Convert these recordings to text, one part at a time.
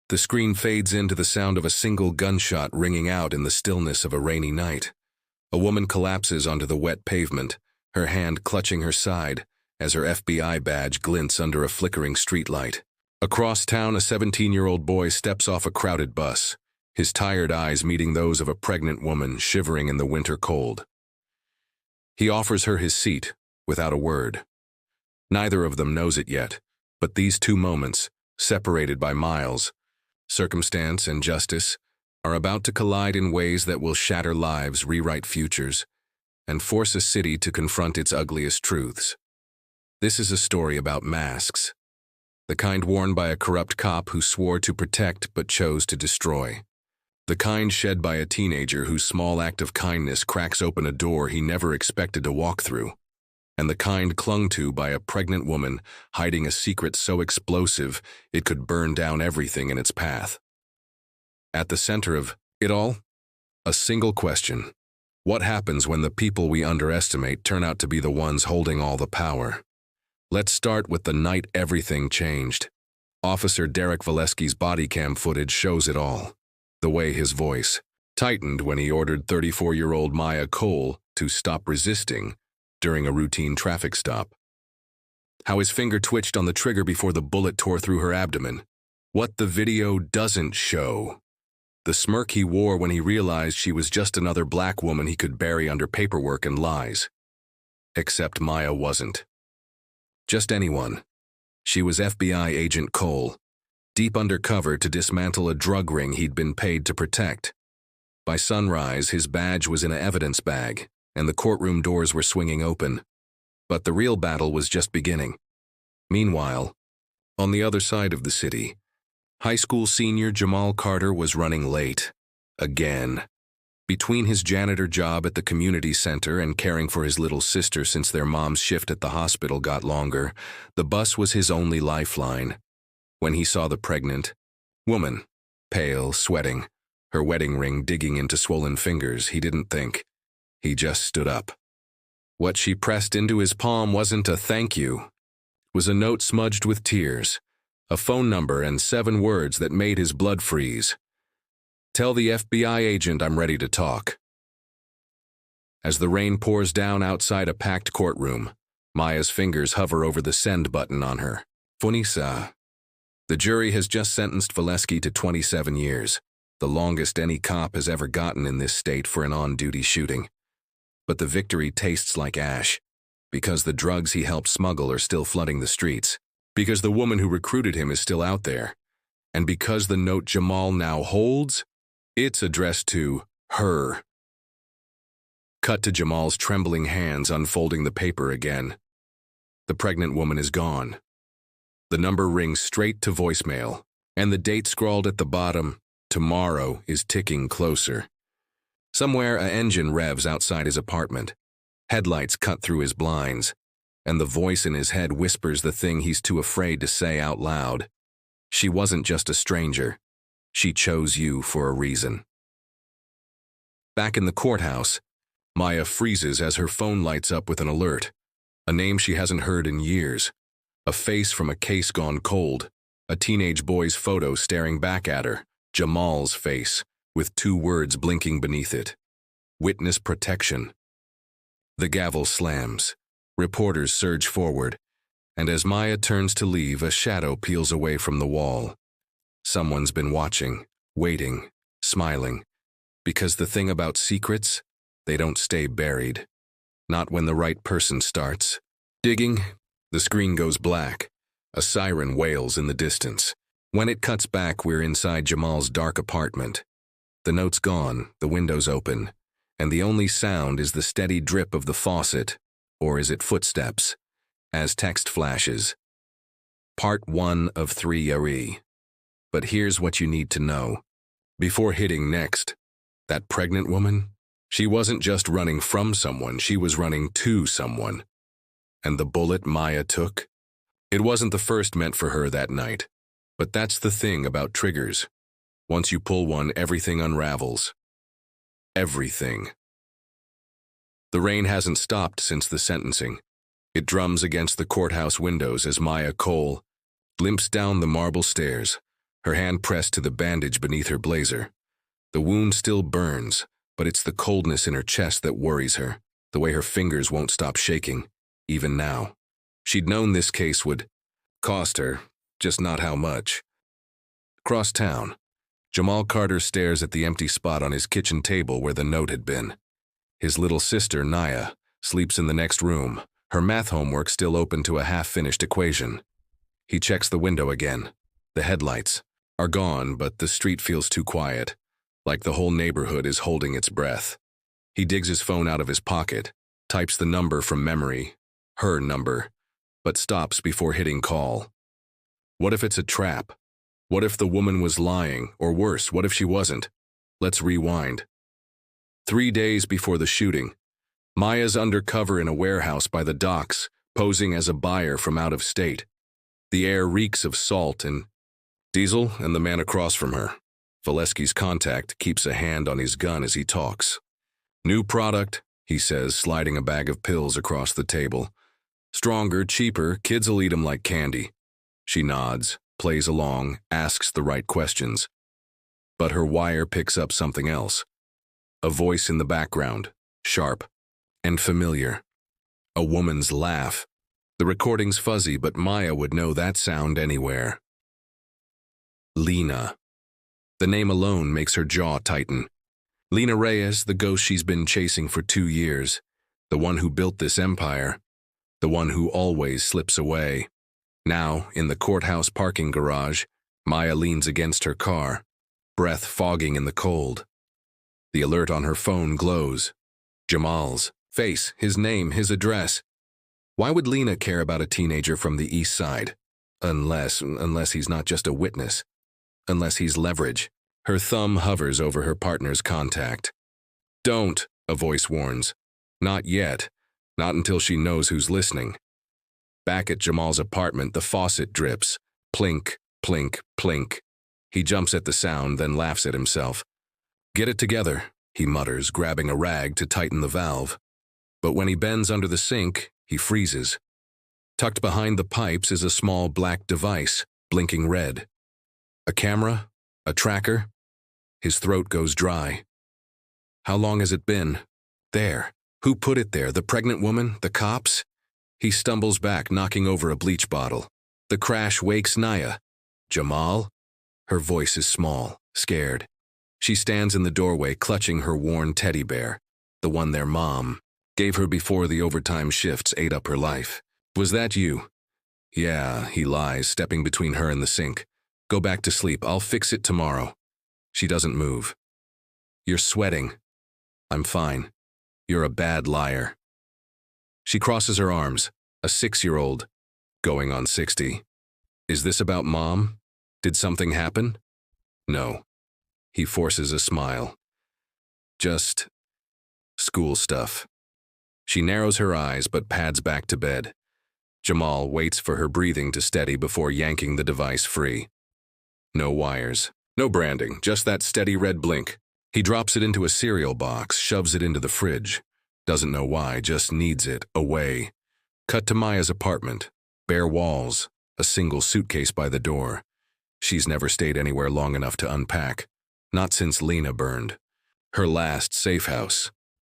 The screen fades into the sound of a single gunshot ringing out in the stillness of a rainy night. A woman collapses onto the wet pavement, her hand clutching her side as her FBI badge glints under a flickering streetlight. Across town, a 17-year-old boy steps off a crowded bus, his tired eyes meeting those of a pregnant woman shivering in the winter cold. He offers her his seat, without a word. Neither of them knows it yet, but these two moments, separated by miles, circumstance and justice, are about to collide in ways that will shatter lives, rewrite futures, and force a city to confront its ugliest truths. This is a story about masks, the kind worn by a corrupt cop who swore to protect but chose to destroy. The kind shed by a teenager whose small act of kindness cracks open a door he never expected to walk through. And the kind clung to by a pregnant woman hiding a secret so explosive it could burn down everything in its path. At the center of it all, a single question. What happens when the people we underestimate turn out to be the ones holding all the power? Let's start with the night everything changed. Officer Derek Valesky's body cam footage shows it all. The way his voice tightened when he ordered 34-year-old Maya Cole to stop resisting during a routine traffic stop. How his finger twitched on the trigger before the bullet tore through her abdomen. What the video doesn't show. The smirk he wore when he realized she was just another black woman he could bury under paperwork and lies. Except Maya wasn't just anyone. She was FBI Agent Cole, deep undercover to dismantle a drug ring he'd been paid to protect. By sunrise, his badge was in an evidence bag, and the courtroom doors were swinging open. But the real battle was just beginning. Meanwhile, on the other side of the city, high school senior Jamal Carter was running late. Again. Between his janitor job at the community center and caring for his little sister since their mom's shift at the hospital got longer, the bus was his only lifeline. When he saw the pregnant woman, pale, sweating, her wedding ring digging into swollen fingers, he didn't think. He just stood up. What she pressed into his palm wasn't a thank you. It was a note smudged with tears, a phone number and 7 words that made his blood freeze. Tell the FBI agent I'm ready to talk. As the rain pours down outside a packed courtroom, Maya's fingers hover over the send button on her. Funisa. The jury has just sentenced Valesky to 27 years, the longest any cop has ever gotten in this state for an on-duty shooting. But the victory tastes like ash, because the drugs he helped smuggle are still flooding the streets, because the woman who recruited him is still out there, and because the note Jamal now holds, it's addressed to her. Cut to Jamal's trembling hands unfolding the paper again. The pregnant woman is gone. The number rings straight to voicemail, and the date scrawled at the bottom, tomorrow, is ticking closer. Somewhere, an engine revs outside his apartment. Headlights cut through his blinds, and the voice in his head whispers the thing he's too afraid to say out loud. She wasn't just a stranger. She chose you for a reason. Back in the courthouse, Maya freezes as her phone lights up with an alert. A name she hasn't heard in years. A face from a case gone cold. A teenage boy's photo staring back at her. Jamal's face, with 2 words blinking beneath it. Witness protection. The gavel slams. Reporters surge forward, and as Maya turns to leave, a shadow peels away from the wall. Someone's been watching, waiting, smiling. Because the thing about secrets, they don't stay buried. Not when the right person starts. Digging, the screen goes black. A siren wails in the distance. When it cuts back, we're inside Jamal's dark apartment. The note's gone, the window's open, and the only sound is the steady drip of the faucet, or is it footsteps, as text flashes. Part 1 of 3 But here's what you need to know. Before hitting next, that pregnant woman, she wasn't just running from someone, she was running to someone. And the bullet Maya took? It wasn't the first meant for her that night. But that's the thing about triggers. Once you pull one, everything unravels. Everything. The rain hasn't stopped since the sentencing. It drums against the courthouse windows as Maya Cole limps down the marble stairs, her hand pressed to the bandage beneath her blazer. The wound still burns, but it's the coldness in her chest that worries her, the way her fingers won't stop shaking, even now. She'd known this case would cost her, just not how much. Across town, Jamal Carter stares at the empty spot on his kitchen table where the note had been. His little sister, Naya, sleeps in the next room, her math homework still open to a half-finished equation. He checks the window again. The headlights are gone, but the street feels too quiet, like the whole neighborhood is holding its breath. He digs his phone out of his pocket, types the number from memory, her number, but stops before hitting call. What if it's a trap? What if the woman was lying, or worse, what if she wasn't? Let's rewind. 3 days before the shooting, Maya's undercover in a warehouse by the docks, posing as a buyer from out of state. The air reeks of salt and diesel and the man across from her. Valesky's contact keeps a hand on his gun as he talks. New product, he says, sliding a bag of pills across the table. Stronger, cheaper, kids'll eat 'em like candy. She nods, plays along, asks the right questions. But her wire picks up something else. A voice in the background, sharp and familiar. A woman's laugh. The recording's fuzzy, but Maya would know that sound anywhere. Lena. The name alone makes her jaw tighten. Lena Reyes, the ghost she's been chasing for 2 years. The one who built this empire. The one who always slips away. Now, in the courthouse parking garage, Maya leans against her car, breath fogging in the cold. The alert on her phone glows. Jamal's face, his name, his address. Why would Lena care about a teenager from the east side? Unless he's not just a witness. Unless he's leverage. Her thumb hovers over her partner's contact. Don't, a voice warns. Not yet. Not until she knows who's listening. Back at Jamal's apartment, the faucet drips. Plink, plink, plink. He jumps at the sound, then laughs at himself. Get it together, he mutters, grabbing a rag to tighten the valve. But when he bends under the sink, he freezes. Tucked behind the pipes is a small black device, blinking red. A camera? A tracker? His throat goes dry. How long has it been? There. Who put it there? The pregnant woman? The cops? He stumbles back, knocking over a bleach bottle. The crash wakes Naya. Jamal? Her voice is small, scared. She stands in the doorway, clutching her worn teddy bear, the one their mom gave her before the overtime shifts ate up her life. Was that you? Yeah, he lies, stepping between her and the sink. Go back to sleep. I'll fix it tomorrow. She doesn't move. You're sweating. I'm fine. You're a bad liar. She crosses her arms, a 6-year-old, going on 60. Is this about Mom? Did something happen? No. He forces a smile. Just school stuff. She narrows her eyes but pads back to bed. Jamal waits for her breathing to steady before yanking the device free. No wires, no branding, just that steady red blink. He drops it into a cereal box, shoves it into the fridge. Doesn't know why, just needs it, away. Cut to Maya's apartment. Bare walls, a single suitcase by the door. She's never stayed anywhere long enough to unpack. Not since Lena burned. Her last safe house.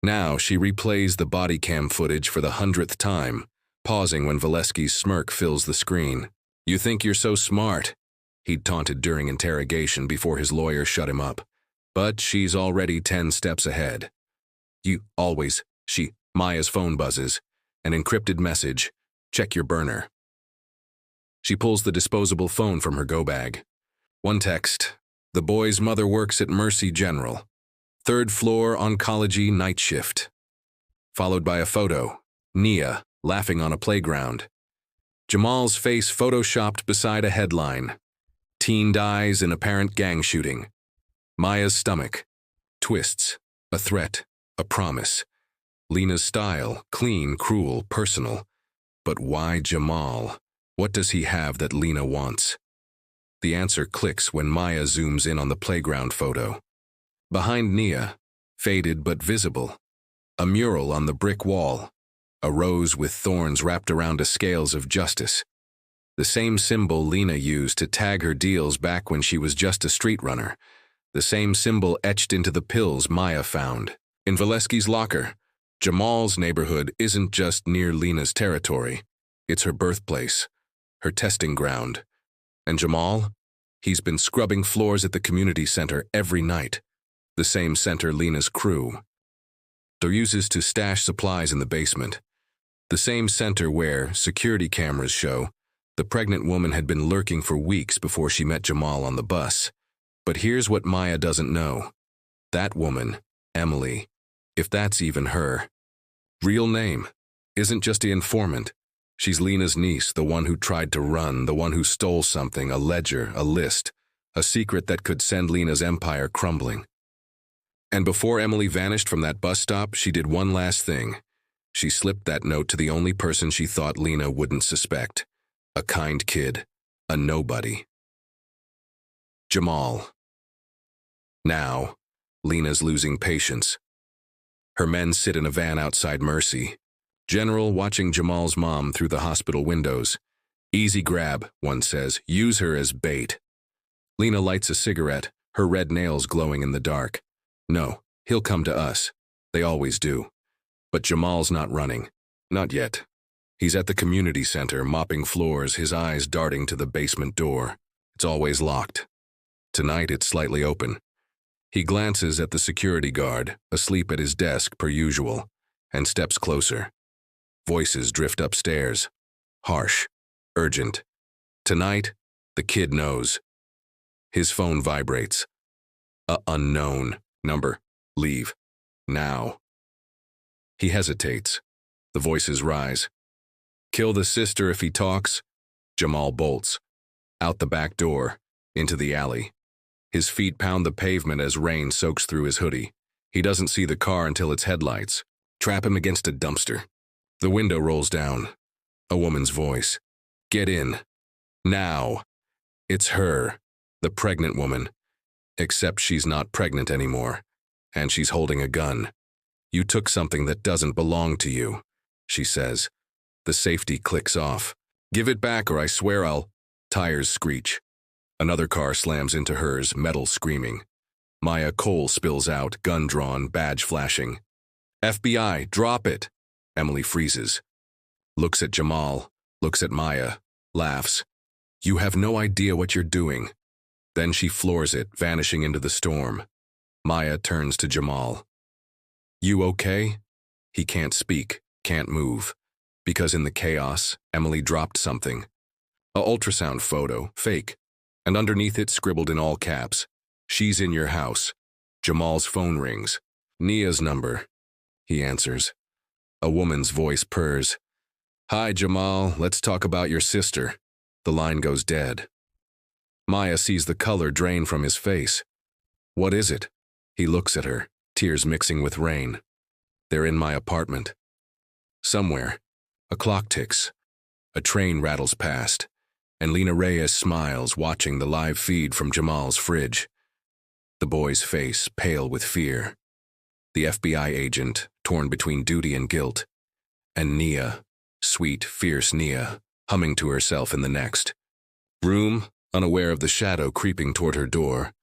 Now she replays the body cam footage for the 100th time, pausing when Valesky's smirk fills the screen. You think you're so smart, he'd taunted during interrogation before his lawyer shut him up. But she's already 10 steps ahead. You always, Maya's phone buzzes. An encrypted message. Check your burner. She pulls the disposable phone from her go bag. One text. The boy's mother works at Mercy General. 3rd floor oncology night shift. Followed by a photo. Nia, laughing on a playground. Jamal's face photoshopped beside a headline. Teen dies in apparent gang shooting. Maya's stomach. Twists. A threat. A promise. Lena's style. Clean, cruel, personal. But why Jamal? What does he have that Lena wants? The answer clicks when Maya zooms in on the playground photo. Behind Nia, faded but visible, a mural on the brick wall, a rose with thorns wrapped around a scales of justice. The same symbol Lena used to tag her deals back when she was just a street runner. The same symbol etched into the pills Maya found. In Valesky's locker, Jamal's neighborhood isn't just near Lena's territory. It's her birthplace, her testing ground. And Jamal? He's been scrubbing floors at the community center every night. The same center Lena's crew uses to stash supplies in the basement. The same center where, security cameras show, the pregnant woman had been lurking for weeks before she met Jamal on the bus. But here's what Maya doesn't know. That woman, Emily, if that's even her real name, isn't just the informant. She's Lena's niece, the one who tried to run, the one who stole something, a ledger, a list, a secret that could send Lena's empire crumbling. And before Emily vanished from that bus stop, she did one last thing. She slipped that note to the only person she thought Lena wouldn't suspect. A kind kid, a nobody. Jamal. Now, Lena's losing patience. Her men sit in a van outside Mercy. General watching Jamal's mom through the hospital windows. Easy grab, one says, use her as bait. Lena lights a cigarette, her red nails glowing in the dark. No, he'll come to us. They always do. But Jamal's not running. Not yet. He's at the community center, mopping floors, his eyes darting to the basement door. It's always locked. Tonight it's slightly open. He glances at the security guard, asleep at his desk per usual, and steps closer. Voices drift upstairs. Harsh. Urgent. Tonight, the kid knows. His phone vibrates. A unknown number. Leave. Now. He hesitates. The voices rise. Kill the sister if he talks. Jamal bolts. Out the back door. Into the alley. His feet pound the pavement as rain soaks through his hoodie. He doesn't see the car until its headlights trap him against a dumpster. The window rolls down. A woman's voice. Get in. Now. It's her. The pregnant woman. Except she's not pregnant anymore. And she's holding a gun. You took something that doesn't belong to you, she says. The safety clicks off. Give it back or I swear I'll... Tires screech. Another car slams into hers, metal screaming. Maya Cole spills out, gun drawn, badge flashing. FBI, drop it. Emily freezes. Looks at Jamal, looks at Maya, laughs. You have no idea what you're doing. Then she floors it, vanishing into the storm. Maya turns to Jamal. You okay? He can't speak, can't move. Because in the chaos, Emily dropped something. A ultrasound photo, fake. And underneath it scribbled in all caps. She's in your house. Jamal's phone rings. Nia's number. He answers. A woman's voice purrs. Hi, Jamal, let's talk about your sister. The line goes dead. Maya sees the color drain from his face. What is it? He looks at her, tears mixing with rain. They're in my apartment. Somewhere. A clock ticks. A train rattles past. And Lena Reyes smiles, watching the live feed from Jamal's fridge. The boy's face pale with fear. The FBI agent, torn between duty and guilt. And Nia, sweet, fierce Nia, humming to herself in the next room, unaware of the shadow creeping toward her door.